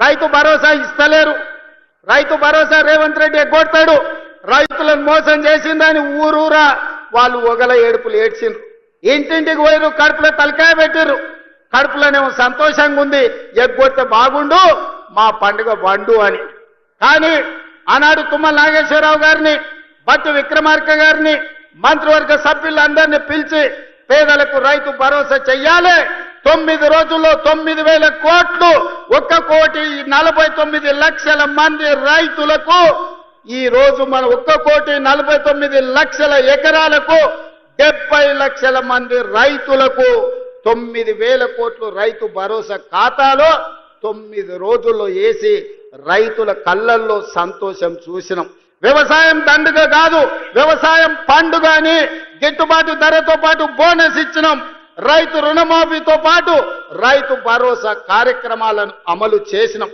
రైతు భరోసా ఇస్తలేరు. రైతు భరోసా రేవంత్ రెడ్డి ఎగ్గొడతాడు. రైతులను మోసం చేసిందని ఊరూరా వాళ్ళు ఒగల ఏడుపులు ఏడ్చిండ్రు. ఇంటింటికి పోయిరు, కడుపులో తలకాయ పెట్టిర్రు. కడుపులోనేమో సంతోషంగా ఉంది, ఎగ్గొడితే బాగుండు మా పండుగ వండు అని. కానీ ఆనాడు తుమ్మల నాగేశ్వరరావు గారిని, బట్టి విక్రమార్క గారిని, మంత్రివర్గ సభ్యులందరినీ పిలిచి పేదలకు రైతు భరోసా చెయ్యాలి, 9 రోజుల్లో 9,000 కోట్లు, 1,49,00,000 మంది రైతులకు, ఈ రోజు మన 1,49,00,000 ఎకరాలకు 70 లక్షల మంది రైతులకు 9,000 కోట్లు రైతు భరోసా ఖాతాలో 9 రోజుల్లో వేసి రైతుల కళ్ళల్లో సంతోషం చూసినాం. వ్యవసాయం దండుగ కాదు, వ్యవసాయం పండుగ అని గిట్టుబాటు ధరతో పాటు బోనస్ ఇచ్చినాం. రైతు రుణమాఫీతో పాటు రైతు భరోసా కార్యక్రమాలను అమలు చేసినాం.